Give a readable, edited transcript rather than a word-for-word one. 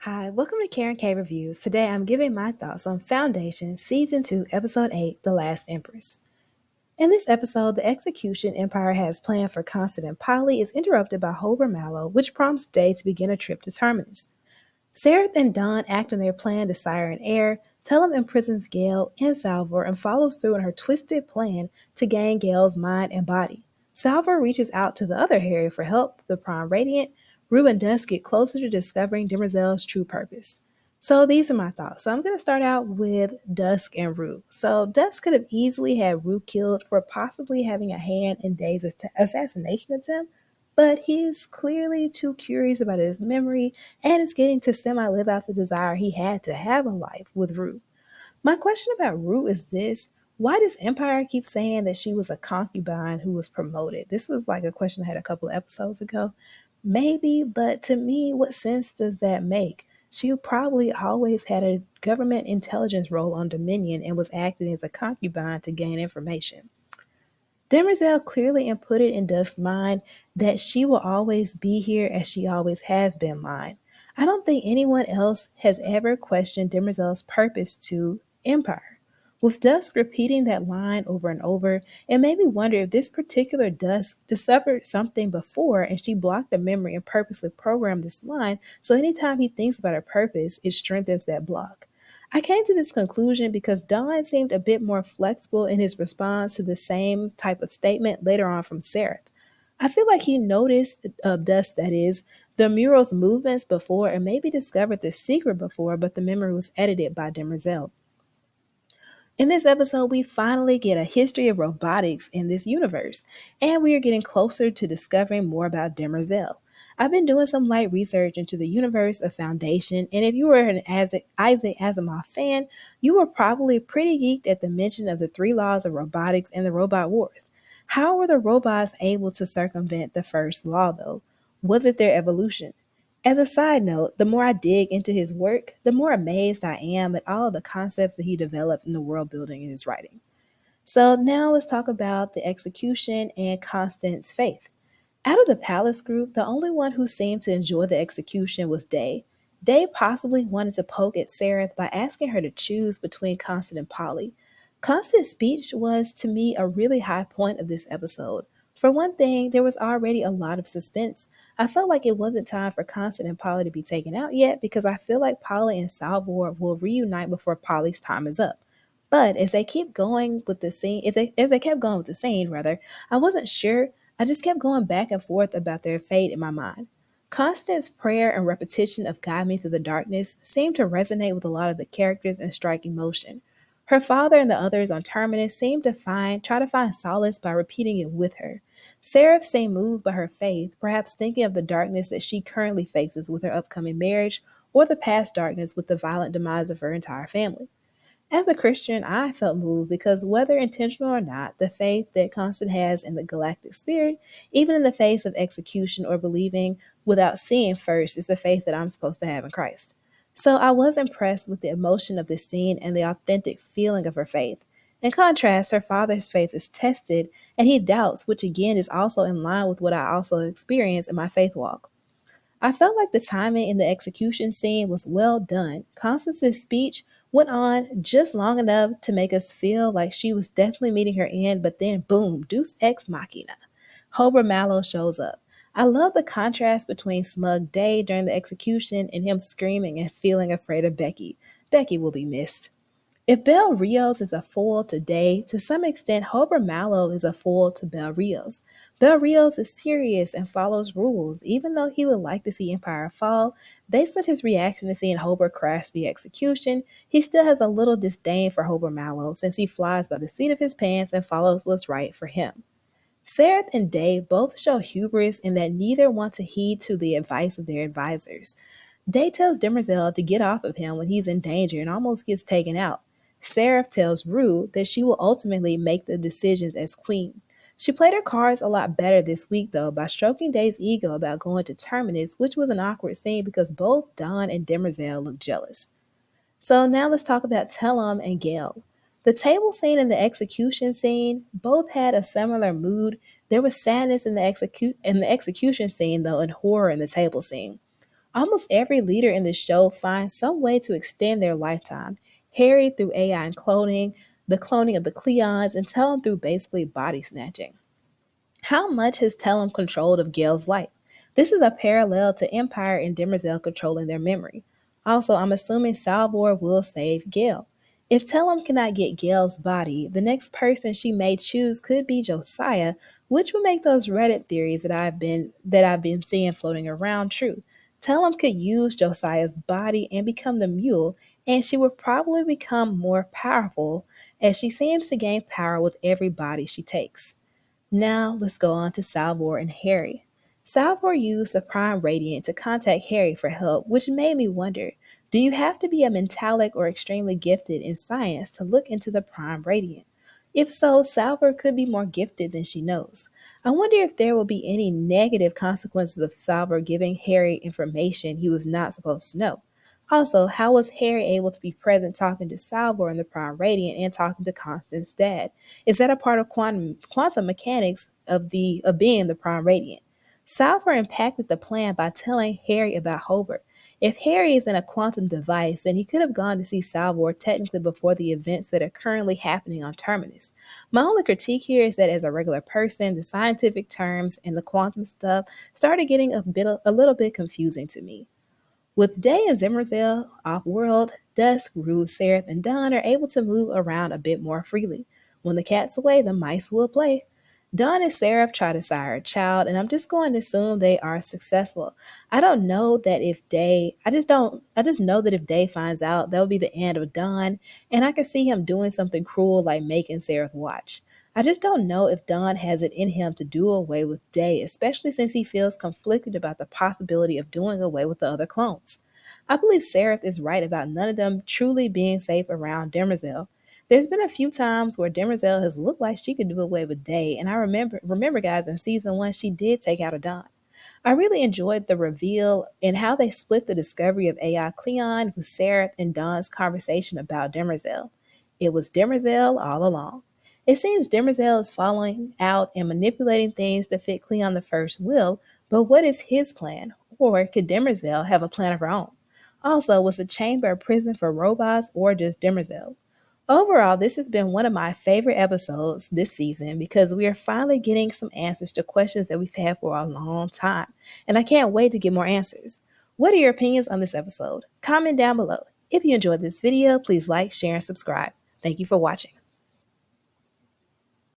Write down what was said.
Hi, welcome to Karen K Reviews. Today I'm giving my thoughts on Foundation Season 2, Episode 8, The Last Empress. In this episode, the execution Empire has planned for Constant and Polly is interrupted by Hober Mallow, which prompts Day to begin a trip to Terminus. Seraph and Dawn act on their plan to sire an heir, Tellum imprisons Gale and Salvor, and follows through on her twisted plan to gain Gale's mind and body. Salvor reaches out to the other Harry for help, the Prime Radiant. Rue and Dusk get closer to discovering Demerzel's true purpose. So these are my thoughts. So I'm going to start out with Dusk and Rue. So Dusk could have easily had Rue killed for possibly having a hand in Day's assassination attempt, but he is clearly too curious about his memory and is getting to semi live out the desire he had to have a life with Rue. My question about Rue is this: why does Empire keep saying that she was a concubine who was promoted? This was like a question I had a couple of episodes ago. Maybe, but to me, what sense does that make? She probably always had a government intelligence role on Dominion and was acting as a concubine to gain information. Demerzel clearly inputted in Dusk's mind that she will always be here as she always has been lying. I don't think anyone else has ever questioned Demerzel's purpose to Empire. With Dusk repeating that line over and over, it made me wonder if this particular Dusk discovered something before and she blocked the memory and purposely programmed this line so anytime he thinks about her purpose, it strengthens that block. I came to this conclusion because Don seemed a bit more flexible in his response to the same type of statement later on from Seraph. I feel like he noticed Dust, that is, the mural's movements before and maybe discovered the secret before, but the memory was edited by Demerzel. In this episode, we finally get a history of robotics in this universe, and we are getting closer to discovering more about Demerzel. I've been doing some light research into the universe of Foundation, and if you were an Isaac Asimov fan, you were probably pretty geeked at the mention of the three laws of robotics and the robot wars. How were the robots able to circumvent the first law, though? Was it their evolution? As a side note, the more I dig into his work, the more amazed I am at all of the concepts that he developed in the world building in his writing. So now let's talk about the execution and Constance's faith. Out of the palace group, the only one who seemed to enjoy the execution was Day. Day possibly wanted to poke at Seraph by asking her to choose between Constance and Polly. Constance's speech was, to me, a really high point of this episode. For one thing, there was already a lot of suspense. I felt like it wasn't time for Constance and Polly to be taken out yet because I feel like Polly and Salvor will reunite before Polly's time is up. But as they keep going with the scene, as they kept going with the scene, rather, I wasn't sure. I just kept going back and forth about their fate in my mind. Constance's prayer and repetition of guide me through the darkness seemed to resonate with a lot of the characters and strike emotion. Her father and the others on Terminus seemed to try to find solace by repeating it with her. Seraph seemed moved by her faith, perhaps thinking of the darkness that she currently faces with her upcoming marriage, or the past darkness with the violent demise of her entire family. As a Christian, I felt moved because whether intentional or not, the faith that Constant has in the galactic spirit, even in the face of execution or believing without seeing first, is the faith that I'm supposed to have in Christ. So I was impressed with the emotion of this scene and the authentic feeling of her faith. In contrast, her father's faith is tested and he doubts, which again is also in line with what I also experienced in my faith walk. I felt like the timing in the execution scene was well done. Constance's speech went on just long enough to make us feel like she was definitely meeting her end, but then boom, Deus Ex Machina. Hober Mallow shows up. I love the contrast between smug Day during the execution and him screaming and feeling afraid of Becky. Becky will be missed. If Bel Rios is a foil to Day, to some extent, Hober Mallow is a foil to Bel Rios. Bel Rios is serious and follows rules, even though he would like to see Empire fall. Based on his reaction to seeing Hober crash the execution, he still has a little disdain for Hober Mallow since he flies by the seat of his pants and follows what's right for him. Seraph and Dave both show hubris in that neither want to heed to the advice of their advisors. Day tells Demerzel to get off of him when he's in danger and almost gets taken out. Seraph tells Rue that she will ultimately make the decisions as queen. She played her cards a lot better this week, though, by stroking Day's ego about going to Terminus, which was an awkward scene because both Dawn and Demerzel looked jealous. So now let's talk about Tellum and Gale. The table scene and the execution scene both had a similar mood. There was sadness in the execution scene, though, and horror in the table scene. Almost every leader in the show finds some way to extend their lifetime. Harry through AI and cloning, the cloning of the Cleons, and Talon through basically body snatching. How much has Talon controlled of Gale's life? This is a parallel to Empire and Demerzel controlling their memory. Also, I'm assuming Salvor will save Gale. If Talon cannot get Gale's body, the next person she may choose could be Josiah, which would make those Reddit theories that I've been seeing floating around true. Talon could use Josiah's body and become the mule, and she would probably become more powerful as she seems to gain power with every body she takes. Now let's go on to Salvor and Harry. Salvor used the Prime Radiant to contact Harry for help, which made me wonder, do you have to be a mentalic or extremely gifted in science to look into the Prime Radiant? If so, Salvor could be more gifted than she knows. I wonder if there will be any negative consequences of Salvor giving Harry information he was not supposed to know. Also, how was Harry able to be present talking to Salvor in the Prime Radiant and talking to Constance's dad? Is that a part of quantum mechanics of being the Prime Radiant? Salvor impacted the plan by telling Harry about Hobart. If Harry is in a quantum device, then he could have gone to see Salvor technically before the events that are currently happening on Terminus. My only critique here is that as a regular person, the scientific terms and the quantum stuff started getting a little bit confusing to me. With Day and Zimmerzel off-world, Dusk, Rude, Seraph, and Dawn are able to move around a bit more freely. When the cat's away, the mice will play. Dawn and Seraph try to sire a child, and I'm just going to assume they are successful. I don't know that if Day, I just know that if Day finds out, that will be the end of Dawn, and I can see him doing something cruel like making Seraph watch. I just don't know if Don has it in him to do away with Day, especially since he feels conflicted about the possibility of doing away with the other clones. I believe Seraph is right about none of them truly being safe around Demerzel. There's been a few times where Demerzel has looked like she could do away with Day, and I remember guys in season 1 she did take out a Don. I really enjoyed the reveal and how they split the discovery of AI Cleon with Seraph and Dawn's conversation about Demerzel. It was Demerzel all along. It seems Demerzel is following out and manipulating things to fit Cleon the First's will, but what is his plan? Or could Demerzel have a plan of her own? Also, was the chamber a prison for robots or just Demerzel? Overall, this has been one of my favorite episodes this season because we are finally getting some answers to questions that we've had for a long time, and I can't wait to get more answers. What are your opinions on this episode? Comment down below. If you enjoyed this video, please like, share, and subscribe. Thank you for watching.